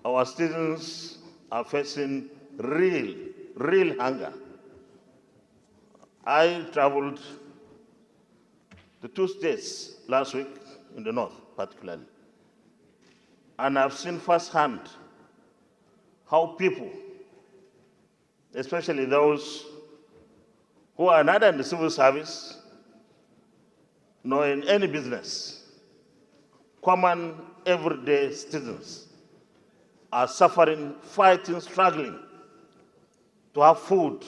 our citizens are facing real hunger. I traveled to 2 states last week, in the north particularly, and I've seen firsthand how people, especially those who are neither in the civil service nor in any business, common everyday citizens, are suffering, fighting, struggling to have food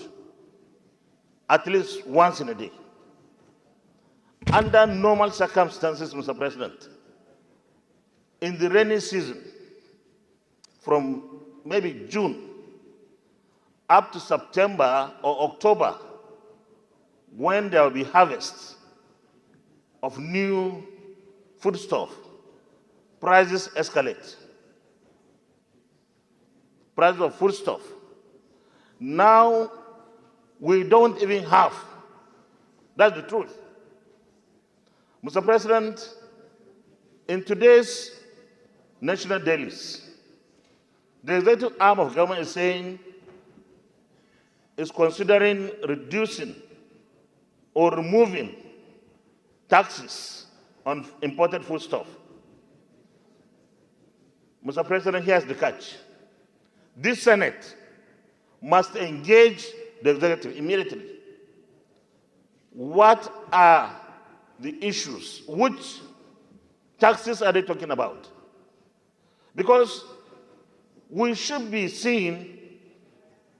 at least once in a day. Under normal circumstances, Mr. President, in the rainy season, from maybe June up to September or October, when there will be harvest of new foodstuff, prices escalate. Prices of foodstuff. Now, we don't even have. That's the truth. Mr. President, in today's national dailies, the executive arm of government is saying is considering reducing or removing taxes on imported foodstuff. Mr. President, here's the catch. This Senate must engage the executive immediately. What are the issues? Which taxes are they talking about? Because we should be seen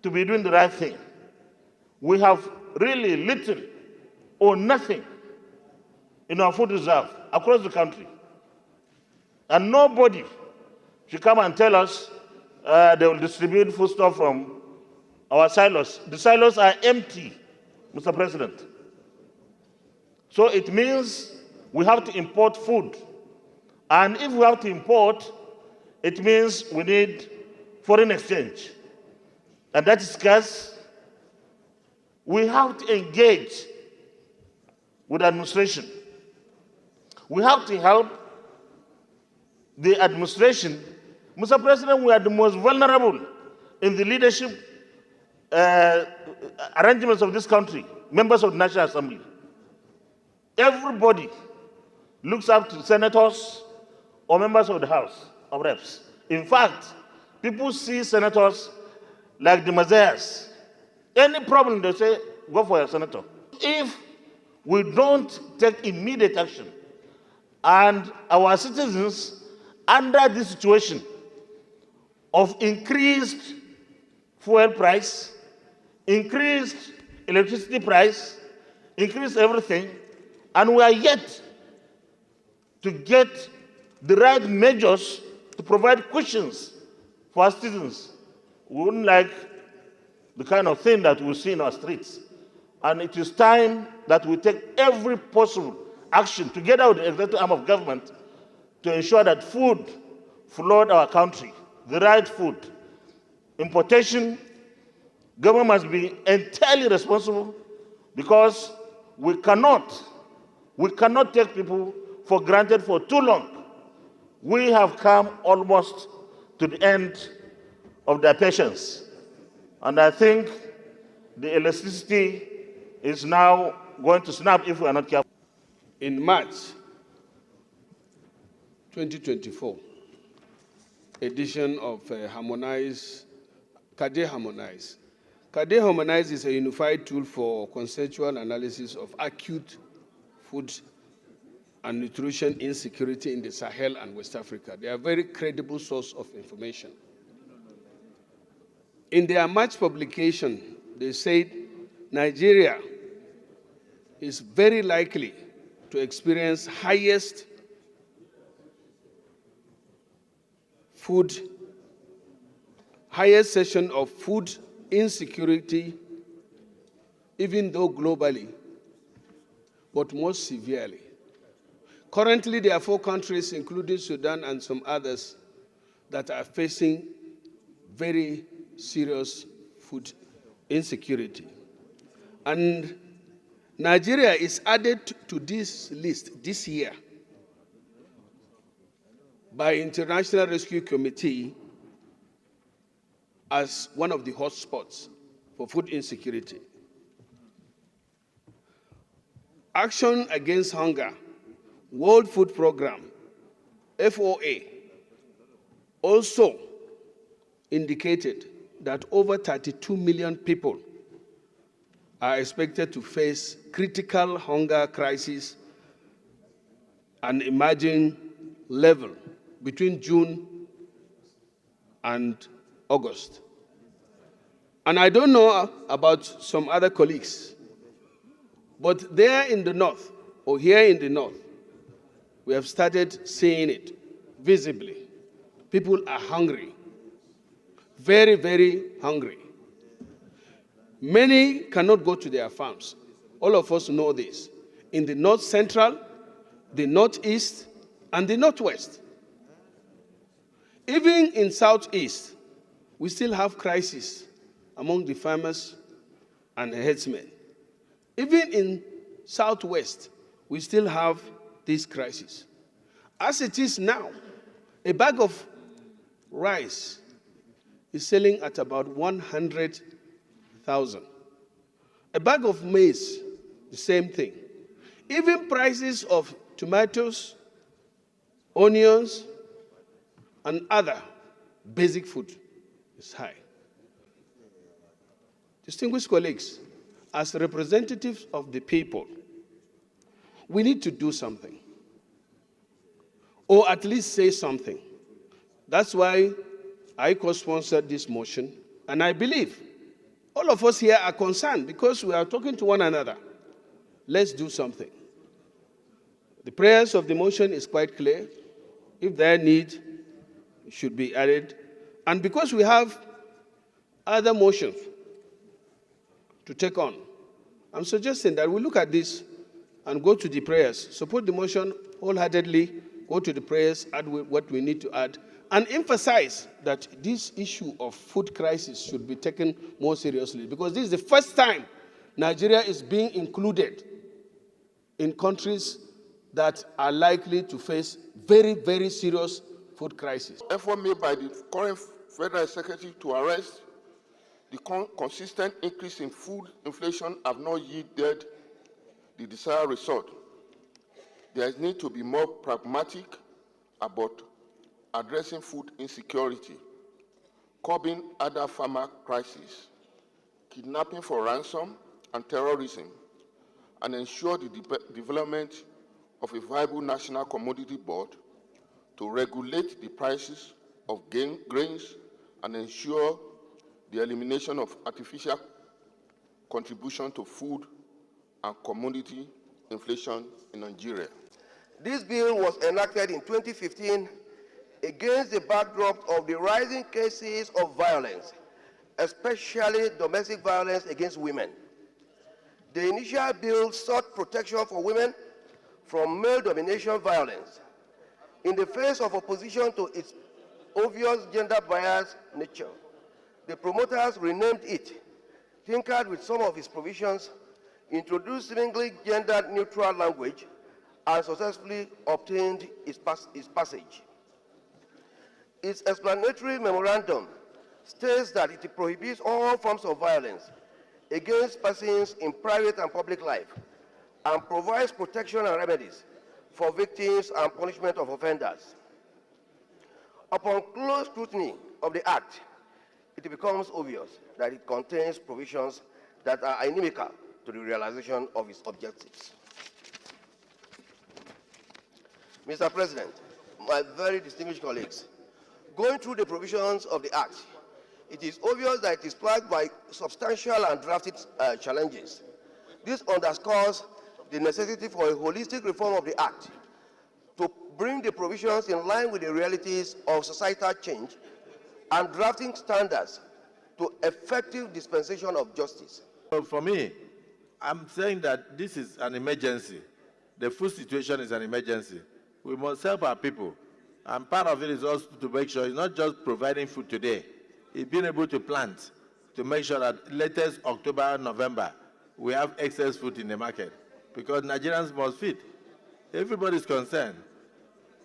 to be doing the right thing. We have really little or nothing in our food reserve across the country. And nobody should come and tell us they will distribute foodstuff from our silos. The silos are empty, Mr. President. So it means we have to import food. And if we have to import, it means we need foreign exchange. And that is scarce. We have to engage with administration. We have to help the administration. Mr. President, we are the most vulnerable in the leadership arrangements of this country, members of the National Assembly. Everybody looks up to senators or members of the House of Reps. In fact, people see senators like the messiahs. Any problem, they say, go for a senator. If we don't take immediate action, and our citizens, under this situation of increased fuel price, increased electricity price, increased everything, and we are yet to get the right measures to provide cushions for our citizens. We wouldn't like the kind of thing that we see in our streets. And it is time that we take every possible action together with the executive arm of government to ensure that food flood our country, the right food. Importation, government must be entirely responsible because we cannot take people for granted for too long. We have come almost to the end of their patience. And I think the elasticity is now going to snap if we are not careful. In March 2024, edition of CADE Harmonize. CADE Harmonize is a unified tool for conceptual analysis of acute food and nutrition insecurity in the Sahel and West Africa. They are a very credible source of information. In their March publication, they said Nigeria is very likely to experience highest session of food insecurity, even though globally, but most severely. Currently, there are 4 countries, including Sudan and some others, that are facing very serious food insecurity. And Nigeria is added to this list this year by International Rescue Committee as one of the hotspots for food insecurity. Action Against Hunger, World Food Program, FOA, also indicated that over 32 million people are expected to face critical hunger crisis and emerging level between June and August. And I don't know about some other colleagues, but there in the north, or here in the north, we have started seeing it visibly. People are hungry, very, very hungry. Many cannot go to their farms. All of us know this. In the north central, the northeast, and the northwest. Even in southeast, we still have crisis among the farmers and herdsmen. Even in southwest, we still have this crisis. As it is now, a bag of rice is selling at about 100,000. A bag of maize, the same thing. Even prices of tomatoes, onions, and other basic food is high. Distinguished colleagues, as representatives of the people, we need to do something, or at least say something. That's why I co-sponsored this motion, and I believe all of us here are concerned because we are talking to one another. Let's do something. The prayers of the motion is quite clear. If there need, it should be added. And because we have other motions to take on, I'm suggesting that we look at this and go to the prayers. Support the motion wholeheartedly, go to the prayers, add what we need to add, and emphasize that this issue of food crisis should be taken more seriously, because this is the first time Nigeria is being included in countries that are likely to face very, very serious food crisis. Effort made by the current Federal Executive to arrest the consistent increase in food inflation have not yielded the desired result. There is need to be more pragmatic about addressing food insecurity, curbing other farmer crises, kidnapping for ransom and terrorism, and ensure the development of a viable national commodity board to regulate the prices of grains and ensure the elimination of artificial contribution to food and commodity inflation in Nigeria. This bill was enacted in 2015 against the backdrop of the rising cases of violence, especially domestic violence against women. The initial bill sought protection for women from male domination violence. In the face of opposition to its obvious gender-biased nature, the promoters renamed it, tinkered with some of its provisions, introduced seemingly gender-neutral language, and successfully obtained its passage. Its explanatory memorandum states that it prohibits all forms of violence against persons in private and public life, and provides protection and remedies for victims and punishment of offenders. Upon close scrutiny of the Act, it becomes obvious that it contains provisions that are inimical to the realization of its objectives. Mr. President, my very distinguished colleagues, going through the provisions of the Act, it is obvious that it is plagued by substantial and drafted challenges. This underscores the necessity for a holistic reform of the Act to bring the provisions in line with the realities of societal change and drafting standards to effective dispensation of justice. Well, for me, I'm saying that this is an emergency. The food situation is an emergency. We must help our people. And part of it is also to make sure it's not just providing food today, it's being able to plant to make sure that latest October, November, we have excess food in the market. Because Nigerians must feed. Everybody's concerned.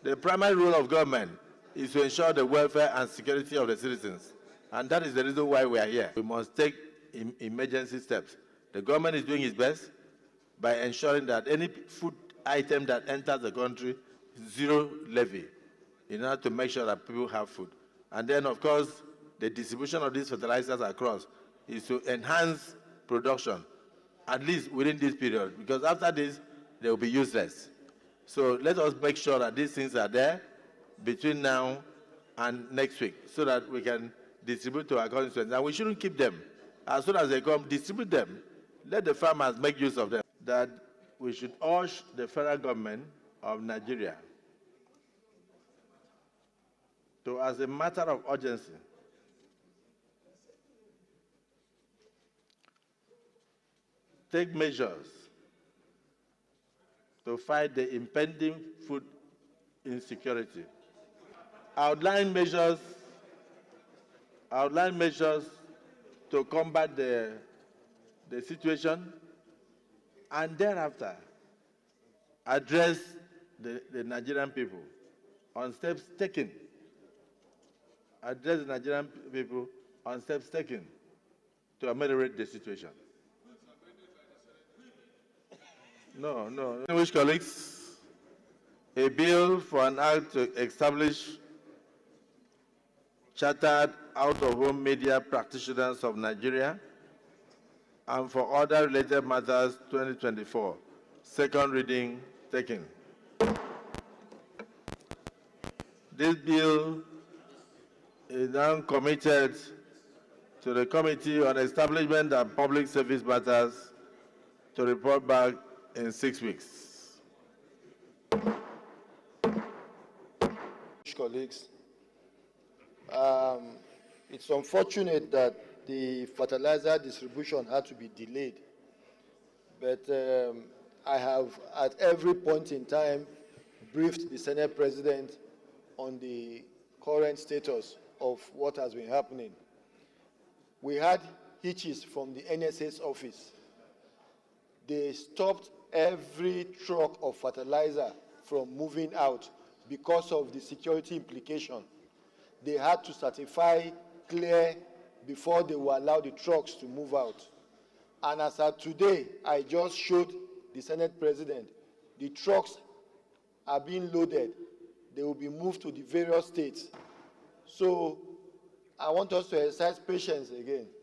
The primary role of government is to ensure the welfare and security of the citizens. And that is the reason why we are here. We must take emergency steps. The government is doing its best by ensuring that any food item that enters the country, zero levy, in order to make sure that people have food. And then, of course, the distribution of these fertilizers across is to enhance production, at least within this period, because after this, they will be useless. So let us make sure that these things are there between now and next week so that we can distribute to our constituents. And we shouldn't keep them. As soon as they come, distribute them. Let the farmers make use of them. That we should urge the federal government of Nigeria to, as a matter of urgency, take measures to fight the impending food insecurity. Outline measures to combat the situation, and thereafter address the Nigerian people on steps taken. Address the Nigerian people on steps taken to ameliorate the situation. No. Distinguished colleagues, a bill for an act to establish chartered out-of-home media practitioners of Nigeria and for other related matters 2024. Second reading taken. This bill is now committed to the Committee on Establishment and Public Service Matters to report back in 6 weeks. Colleagues, it's unfortunate that the fertilizer distribution had to be delayed, but I have at every point in time briefed the Senate President on the current status of what has been happening. We had hitches from the NSA's office. They stopped every truck of fertilizer from moving out because of the security implication. They had to certify clear before they will allow the trucks to move out. And as of today, I just showed the Senate President, the trucks are being loaded. They will be moved to the various states. So I want us to exercise patience again.